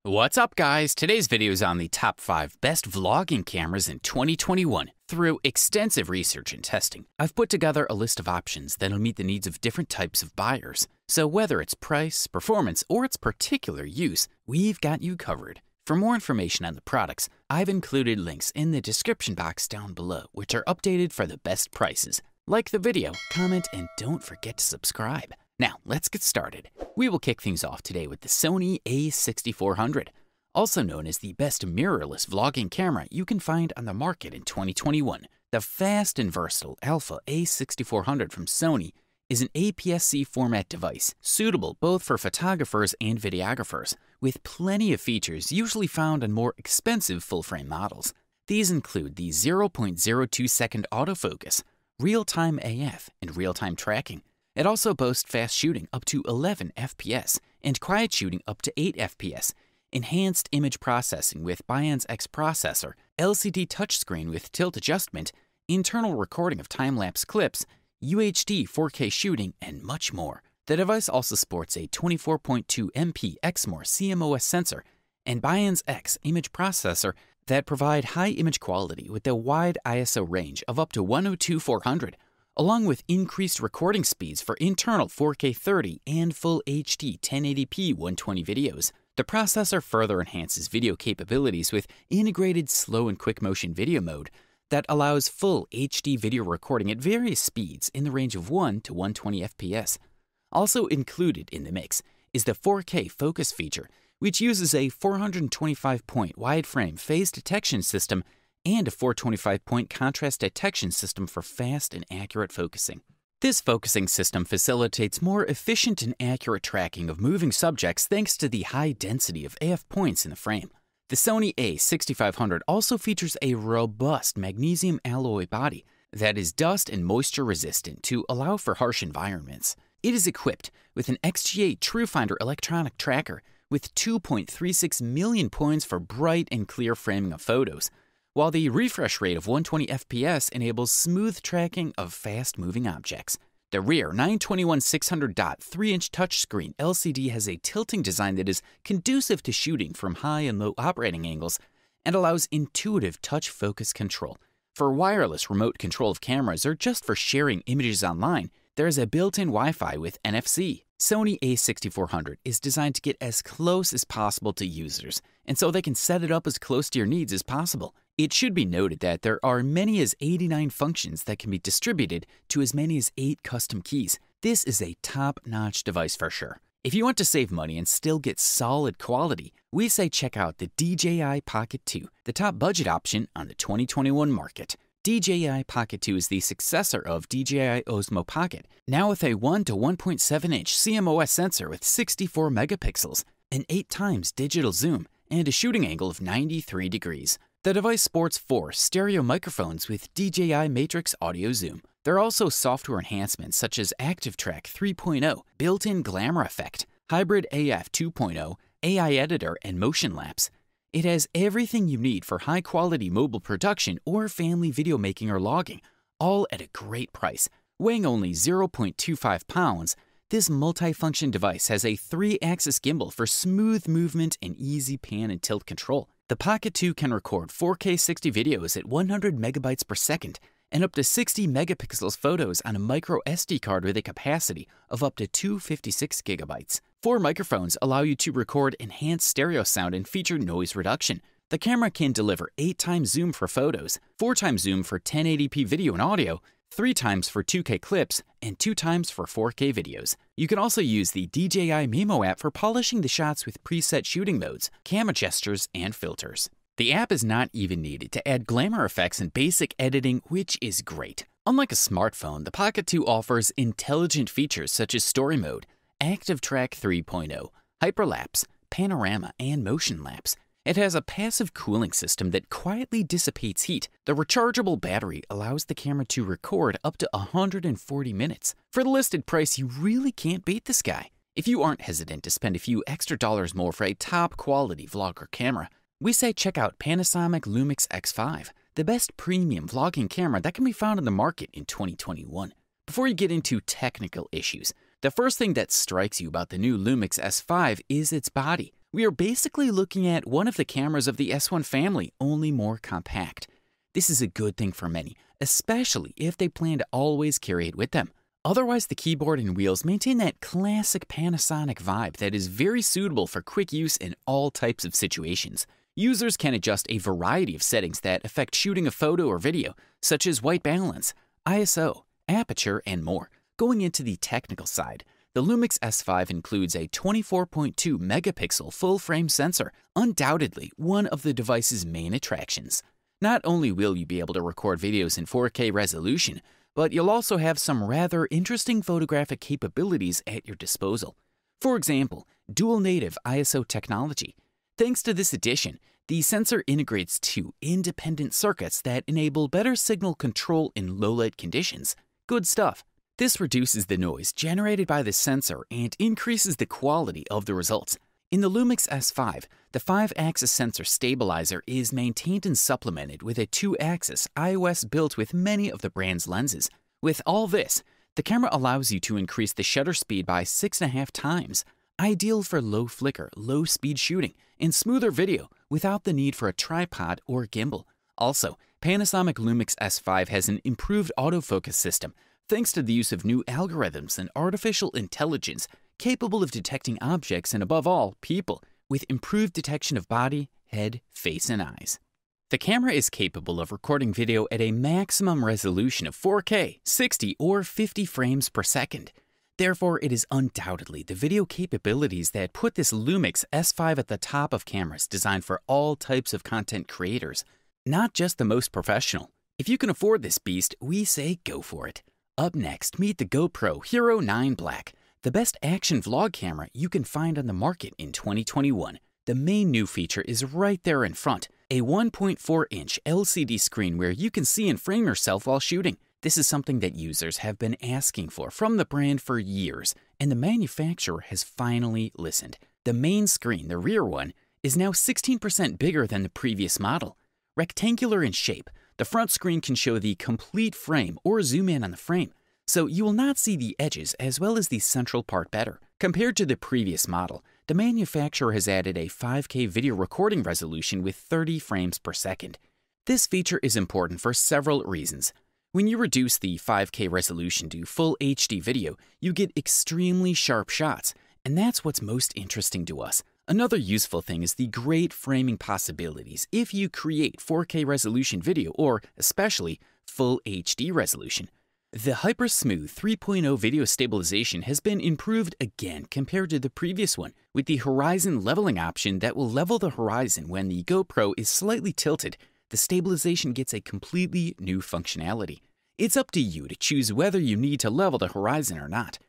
What's up, guys? Today's video is on the top 5 best vlogging cameras in 2021. Through extensive research and testing, I've put together a list of options that'll meet the needs of different types of buyers. So whether it's price, performance, or its particular use, we've got you covered. For more information on the products, I've included links in the description box down below, which are updated for the best prices. Like the video, comment, and don't forget to subscribe. Now, let's get started. We will kick things off today with the Sony a6400, also known as the best mirrorless vlogging camera you can find on the market in 2021. The fast and versatile Alpha a6400 from Sony is an APS-C format device suitable both for photographers and videographers, with plenty of features usually found on more expensive full-frame models. These include the 0.02-second autofocus, real-time AF, and real-time tracking. It also boasts fast shooting up to 11 FPS and quiet shooting up to 8 FPS, enhanced image processing with pWhen's X processor, LCD touchscreen with tilt adjustment, internal recording of time-lapse clips, UHD 4K shooting, and much more. The device also sports a 24.2 MP Exmor CMOS sensor and pWhen's X image processor that provide high image quality with a wide ISO range of up to 102/400, along with increased recording speeds for internal 4K 30 and full HD 1080p 120 videos. The processor further enhances video capabilities with integrated slow and quick motion video mode that allows full HD video recording at various speeds in the range of 1 to 120 FPS. Also included in the mix is the 4K focus feature, which uses a 425-point wide-frame phase detection system and a 425-point contrast detection system for fast and accurate focusing. This focusing system facilitates more efficient and accurate tracking of moving subjects thanks to the high density of AF points in the frame. The Sony a6500 also features a robust magnesium alloy body that is dust and moisture resistant to allow for harsh environments. It is equipped with an XG8 TrueFinder electronic tracker with 2.36 million points for bright and clear framing of photos, while the refresh rate of 120 FPS enables smooth tracking of fast-moving objects. The rear 921/600 3-inch touchscreen LCD has a tilting design that is conducive to shooting from high and low operating angles and allows intuitive touch focus control. For wireless remote control of cameras or just for sharing images online, there is a built-in Wi-Fi with NFC. Sony a6400 is designed to get as close as possible to users, and so they can set it up as close to your needs as possible. It should be noted that there are many as 89 functions that can be distributed to as many as 8 custom keys. This is a top-notch device for sure. If you want to save money and still get solid quality, we say check out the DJI Pocket 2, the top budget option on the 2021 market. DJI Pocket 2 is the successor of DJI Osmo Pocket, now with a 1 to 1.7-inch CMOS sensor with 64 megapixels, an 8 times digital zoom, and a shooting angle of 93 degrees. The device sports 4 stereo microphones with DJI Matrix Audio Zoom. There are also software enhancements such as ActiveTrack 3.0, built-in glamour effect, Hybrid AF 2.0, AI editor, and motion lapse. It has everything you need for high-quality mobile production or family video making or logging, all at a great price. Weighing only 0.25 pounds, this multifunction device has a 3-axis gimbal for smooth movement and easy pan and tilt control. The Pocket 2 can record 4K 60 videos at 100 megabytes per second and up to 60 megapixels photos on a micro SD card with a capacity of up to 256 gigabytes. 4 microphones allow you to record enhanced stereo sound and feature noise reduction. The camera can deliver 8 times zoom for photos, 4 times zoom for 1080p video and audio, 3 times for 2K clips, and 2 times for 4K videos. You can also use the DJI Memo app for polishing the shots with preset shooting modes, camera gestures, and filters. The app is not even needed to add glamour effects and basic editing, which is great. Unlike a smartphone, the Pocket 2 offers intelligent features such as Story Mode, ActiveTrack 3.0, Hyperlapse, Panorama, and Motion Lapse. It has a passive cooling system that quietly dissipates heat. The rechargeable battery allows the camera to record up to 140 minutes. For the listed price, you really can't beat this guy. If you aren't hesitant to spend a few extra dollars more for a top-quality vlogger camera, we say check out Panasonic Lumix X5, the best premium vlogging camera that can be found on the market in 2021. Before you get into technical issues, the first thing that strikes you about the new Lumix S5 is its body, we are basically looking at one of the cameras of the S1 family, only more compact. This is a good thing for many, especially if they plan to always carry it with them. Otherwise, the keyboard and wheels maintain that classic Panasonic vibe that is very suitable for quick use in all types of situations. Users can adjust a variety of settings that affect shooting a photo or video, such as white balance, ISO, aperture, and more. Going into the technical side, the Lumix S5 includes a 24.2 megapixel full-frame sensor, undoubtedly one of the device's main attractions. Not only will you be able to record videos in 4K resolution, but you'll also have some rather interesting photographic capabilities at your disposal. For example, dual native ISO technology. Thanks to this addition, the sensor integrates two independent circuits that enable better signal control in low-light conditions. Good stuff. This reduces the noise generated by the sensor and increases the quality of the results. In the Lumix S5, the 5-axis sensor stabilizer is maintained and supplemented with a 2-axis IOS built with many of the brand's lenses. With all this, the camera allows you to increase the shutter speed by 6.5 times, ideal for low flicker, low speed shooting, and smoother video without the need for a tripod or gimbal. Also, Panasonic Lumix S5 has an improved autofocus system thanks to the use of new algorithms and artificial intelligence capable of detecting objects and, above all, people, with improved detection of body, head, face, and eyes. The camera is capable of recording video at a maximum resolution of 4K, 60 or 50 frames per second. Therefore, it is undoubtedly the video capabilities that put this Lumix S5 at the top of cameras designed for all types of content creators, not just the most professional. If you can afford this beast, we say go for it. Up next, meet the GoPro Hero 9 Black, the best action vlog camera you can find on the market in 2021. The main new feature is right there in front, a 1.4-inch LCD screen where you can see and frame yourself while shooting. This is something that users have been asking for from the brand for years, and the manufacturer has finally listened. The main screen, the rear one, is now 16% bigger than the previous model. Rectangular in shape, the front screen can show the complete frame or zoom in on the frame, so you will not see the edges as well as the central part better. Compared to the previous model, the manufacturer has added a 5K video recording resolution with 30 frames per second. This feature is important for several reasons. When you reduce the 5K resolution to full HD video, you get extremely sharp shots, and that's what's most interesting to us. Another useful thing is the great framing possibilities if you create 4K resolution video or, especially, full HD resolution. The HyperSmooth 3.0 video stabilization has been improved again compared to the previous one, with the horizon leveling option that will level the horizon when the GoPro is slightly tilted. The stabilization gets a completely new functionality. It's up to you to choose whether you need to level the horizon or not.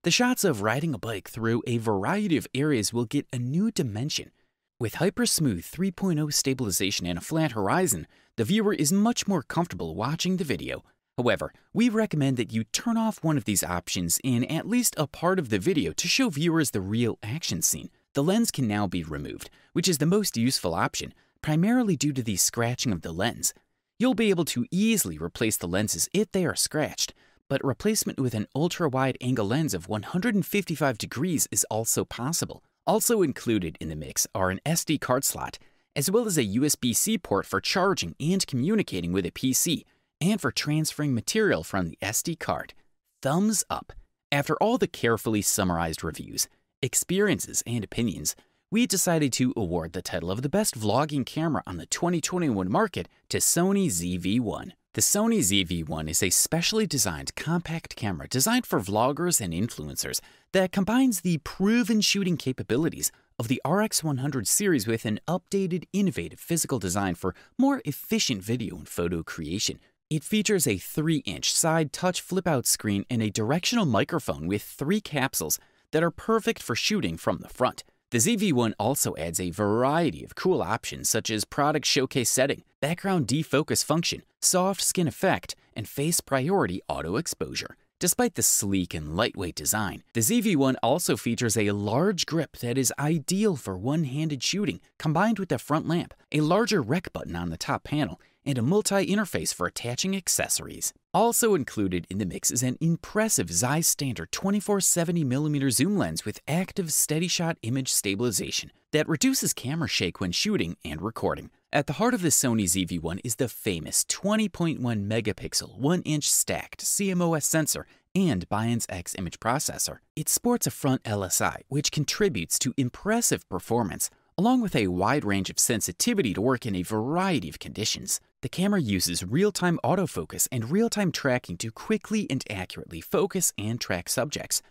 The shots of riding a bike through a variety of areas will get a new dimension. With HyperSmooth 3.0 stabilization and a flat horizon, the viewer is much more comfortable watching the video. However, we recommend that you turn off one of these options in at least a part of the video to show viewers the real action scene. The lens can now be removed, which is the most useful option, primarily due to the scratching of the lens. You'll be able to easily replace the lenses if they are scratched, but replacement with an ultra-wide-angle lens of 155 degrees is also possible. Also included in the mix are an SD card slot, as well as a USB-C port for charging and communicating with a PC, and for transferring material from the SD card. Thumbs up! After all the carefully summarized reviews, experiences, and opinions, we decided to award the title of the best vlogging camera on the 2021 market to Sony ZV-1. The Sony ZV-1 is a specially designed compact camera designed for vloggers and influencers that combines the proven shooting capabilities of the RX100 series with an updated, innovative physical design for more efficient video and photo creation. It features a 3-inch side touch flip-out screen and a directional microphone with 3 capsules that are perfect for shooting from the front. The ZV-1 also adds a variety of cool options such as product showcase setting, background defocus function, soft skin effect, and face priority auto exposure. Despite the sleek and lightweight design, the ZV-1 also features a large grip that is ideal for one-handed shooting, combined with the front lamp, a larger rec button on the top panel, and a multi-interface for attaching accessories. Also included in the mix is an impressive Zeiss standard 24-70mm zoom lens with active steady shot image stabilization that reduces camera shake when shooting and recording. At the heart of the Sony ZV-1 is the famous 20.1 megapixel 1-inch stacked CMOS sensor and pWhen's X image processor. It sports a front LSI, which contributes to impressive performance, along with a wide range of sensitivity to work in a variety of conditions. The camera uses real-time autofocus and real-time tracking to quickly and accurately focus and track subjects.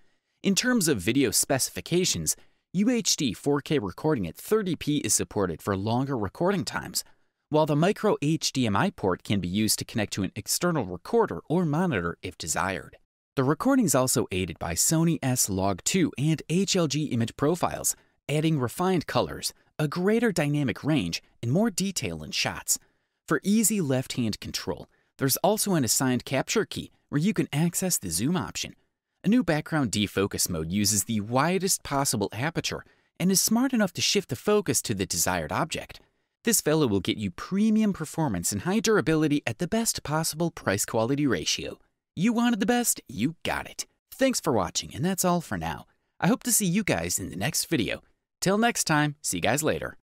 In terms of video specifications, UHD 4K recording at 30p is supported for longer recording times, while the micro HDMI port can be used to connect to an external recorder or monitor if desired. The recording is also aided by Sony S-Log2 and HLG image profiles, adding refined colors, a greater dynamic range, and more detail in shots. For easy left-hand control, there's also an assigned capture key where you can access the zoom option. A new background defocus mode uses the widest possible aperture and is smart enough to shift the focus to the desired object. This fellow will get you premium performance and high durability at the best possible price-quality ratio. You wanted the best, you got it. Thanks for watching, and that's all for now. I hope to see you guys in the next video. Till next time, see you guys later.